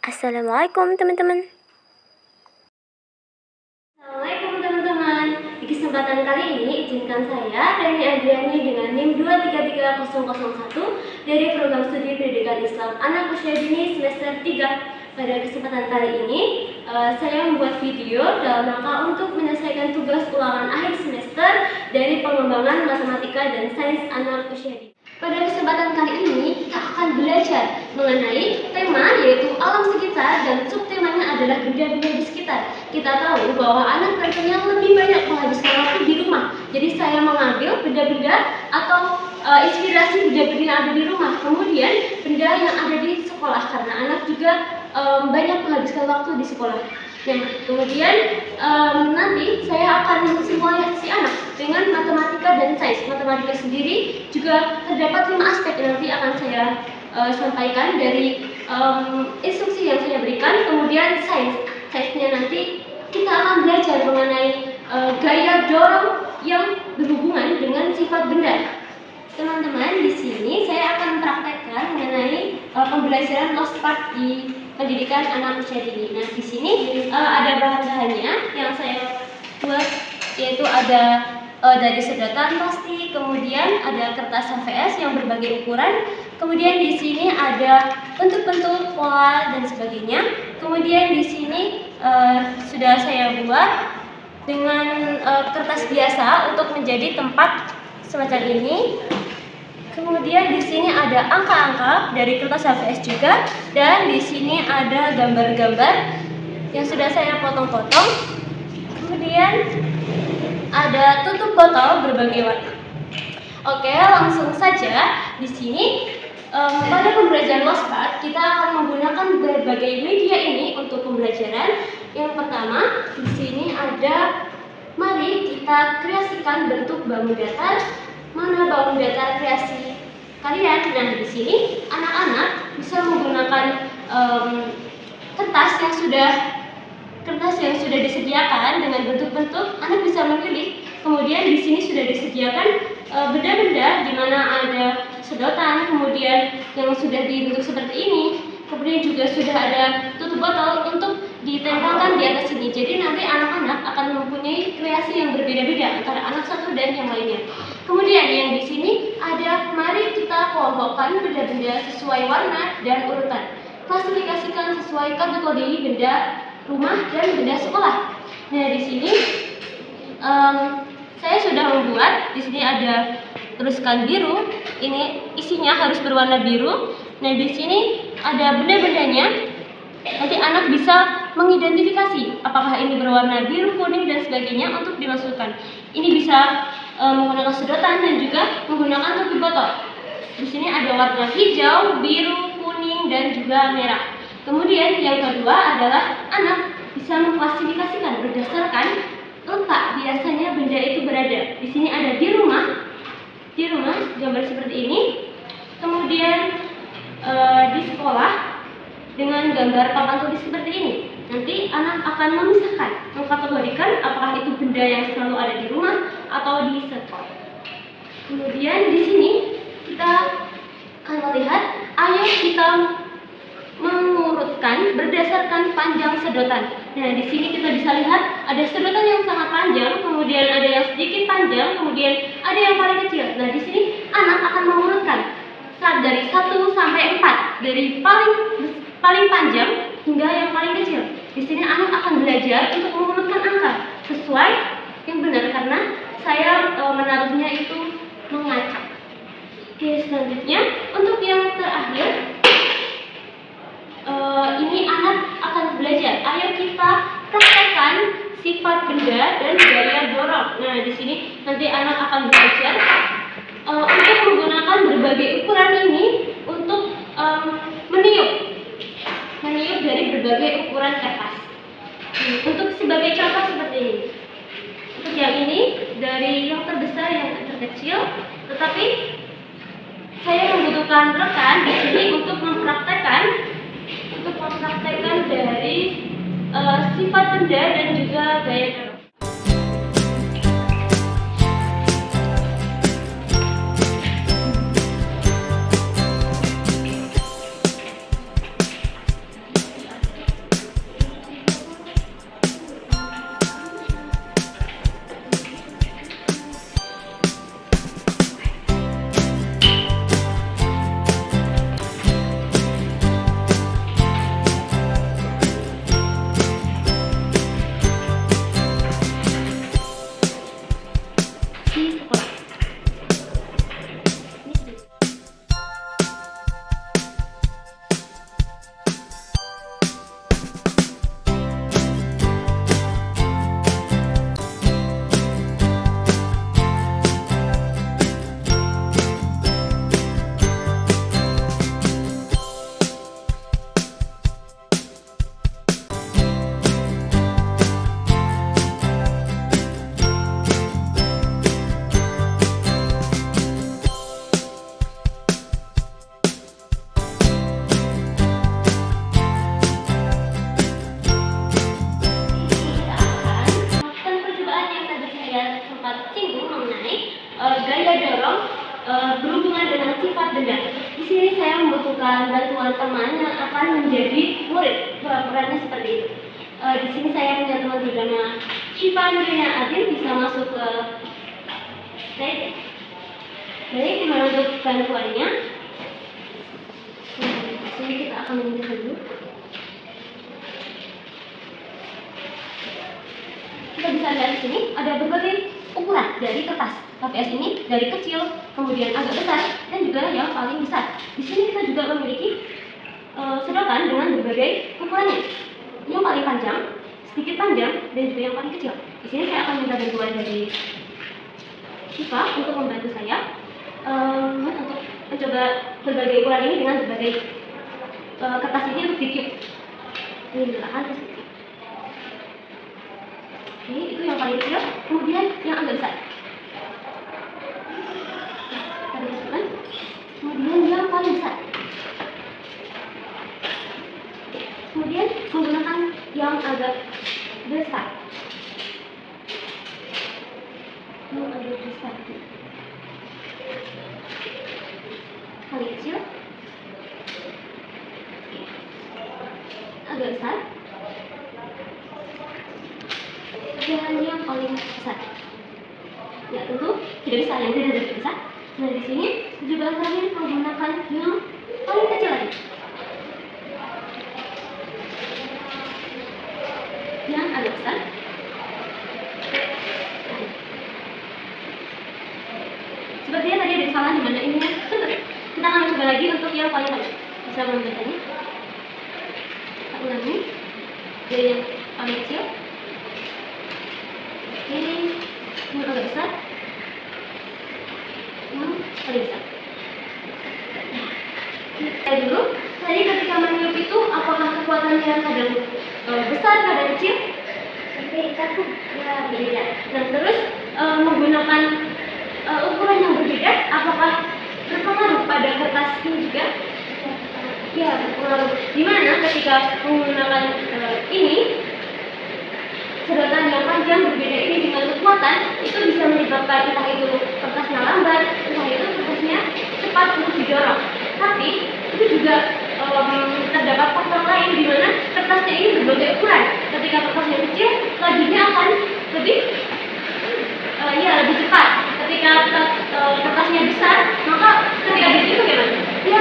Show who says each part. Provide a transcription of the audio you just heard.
Speaker 1: Assalamualaikum teman-teman.
Speaker 2: Assalamualaikum teman-teman. Di kesempatan kali ini izinkan saya Reni Adriani dengan NIM 233001 dari program studi pendidikan Islam anak usia dini semester 3. Pada kesempatan kali ini saya membuat video dalam rangka untuk menyelesaikan tugas ulangan akhir semester dari pengembangan matematika dan sains anak usia dini. Pada kesempatan kali ini kita akan belajar mengenai tema yaitu alam sekitar dan subtemanya adalah benda-benda di sekitar. Kita tahu bahwa anak tentunya lebih banyak menghabiskan waktu di rumah. Jadi saya mengambil benda-benda atau inspirasi benda-benda yang ada di rumah. Kemudian benda yang ada di sekolah karena anak juga banyak menghabiskan waktu di sekolah. Nah, kemudian nanti saya akan mensimulasi anak dengan matematika dan sains. Matematika sendiri juga terdapat 5 aspek yang nanti akan saya sampaikan dari instruksi yang saya berikan. Kemudian sainsnya nanti kita akan belajar mengenai gaya dorong yang berhubungan dengan sifat benda. Teman-teman, di sini saya akan mempraktekkan mengenai pembelajaran lost part di pendidikan anak usia dini. Nah, di sini ada bahan-bahannya yang saya buat, yaitu ada dari sedotan plastik, kemudian ada kertas HVS yang berbagai ukuran, kemudian di sini ada bentuk-bentuk pola dan sebagainya. Kemudian di sini sudah saya buat dengan kertas biasa untuk menjadi tempat semacam ini. Kemudian di sini ada angka-angka dari kertas HVS juga, dan di sini ada gambar-gambar yang sudah saya potong-potong. Kemudian ada tutup botol berbagai warna. Oke, langsung saja. Di sini pada pembelajaran lost part kita akan menggunakan berbagai media ini untuk pembelajaran. Yang pertama, di sini ada, mari kita kreasikan bentuk bangun datar. Mana bangun datar kreasi kalian? Nah, di sini anak-anak bisa menggunakan kertas yang sudah disediakan dengan bentuk-bentuk. Anak bisa memilih. Kemudian di sini sudah disediakan benda-benda di mana ada sedotan, kemudian yang sudah dibentuk seperti ini. Kemudian juga sudah ada tutup botol untuk ditempelkan di atas sini. Jadi nanti anak-anak akan mempunyai kreasi yang berbeda-beda antara anak satu dan yang lainnya. Kemudian yang di sini ada, mari kita kelompokkan benda-benda sesuai warna dan urutan. Klasifikasikan sesuai kategori benda rumah dan benda sekolah. Nah, di sini saya sudah membuat. Di sini ada tuliskan biru. Ini isinya harus berwarna biru. Nah, di sini ada benda-bendanya. Nanti anak bisa mengidentifikasi apakah ini berwarna biru, kuning, dan sebagainya untuk dimasukkan. Ini bisa menggunakan sedotan dan juga menggunakan tutup botol. Di sini ada warna hijau, biru, kuning, dan juga merah. Kemudian yang kedua adalah anak bisa mengklasifikasikan berdasarkan letak biasanya benda itu berada. Di sini ada di rumah gambar seperti ini. Kemudian di sekolah dengan gambar papan tulis seperti ini. Nanti anak akan memisahkan, mengkategorikan apakah itu benda yang selalu ada di rumah atau di sekolah. Kemudian di sini kita akan melihat, ayo kita mengurutkan berdasarkan panjang sedotan. Nah, di sini kita bisa lihat ada sedotan yang sangat panjang, kemudian ada yang sedikit panjang, kemudian ada yang paling kecil. Nah, di sini anak akan mengurutkan dari 1 sampai 4, dari paling panjang hingga yang paling kecil. Di sini anak akan belajar untuk mengurutkan angka sesuai yang benar karena saya menaruhnya itu mengacak. Oke, selanjutnya untuk yang terakhir, ini anak akan belajar. Ayo kita praktekkan sifat benda dan gaya dorong. Nah, di sini nanti anak akan belajar untuk menggunakan berbagai ukuran ini untuk meniup dari berbagai ukuran kertas. Untuk sebagai contoh seperti ini. Untuk yang ini dari yang terbesar yang terkecil, tetapi saya membutuhkan rekan di sini untuk mempraktekkan dari sifat benda dan juga gaya dorong. bantuan teman yang akan menjadi murid. Perannya seperti itu. Di sini saya punya teman bernama Syifa Nurina Adin, bisa masuk ke slide. Jadi gimana untuk bantuannya? Di sini kita akan memilih dulu. Kita bisa lihat di sini ada berbagai ukuran dari kertas HVS ini, dari kecil, kemudian agak besar, dan juga yang paling besar. Di sini kita juga memiliki sedotan dengan berbagai ukurannya. Yang paling panjang, sedikit panjang, dan juga yang paling kecil. Di sini saya akan minta bantuan dari Syifa untuk membantu saya untuk mencoba berbagai ukuran ini dengan berbagai kertas ini untuk dikit. Ini diletakkan ke sini. Oke, itu yang paling kecil, kemudian yang agak besar. Kemudian yang paling besar. Kemudian menggunakan yang agak besar. Yang agak besar. Paling kecil. Agak besar. Dan yang paling besar. Ya tentu tidak bisa yang tidak besar. Nah di sini 17 kali menggunakan yang paling kecil lagi. Yang agak besar. Sepertinya tadi ada kesalahan di mana ini ya. Kita akan coba lagi untuk yang paling kecil. Bisa membacanya. Kita ulangi dari yang paling kecil. Ini yang agak besar. Yang paling besar. Kita dulu. Tadi ketika meniup itu apakah kekuatannya kadang besar, kadang kecil? Beda tuh, ya beda. Nah terus menggunakan ukuran yang berbeda, apakah berpengaruh pada kertas ini juga? Ya berpengaruh. Dimana ketika menggunakan ini, sedotan yang panjang berbeda ini dengan kekuatan, itu bisa menyebabkan entah itu kertasnya lambat, entah itu kertasnya cepat untuk didorong. Tapi itu juga terdapat faktor lain di mana kertasnya ini berbagai ukuran. Ketika kertasnya kecil, lajunya akan lebih lebih cepat. Ketika kertasnya besar, maka ketika ditiup bagaimana? Ya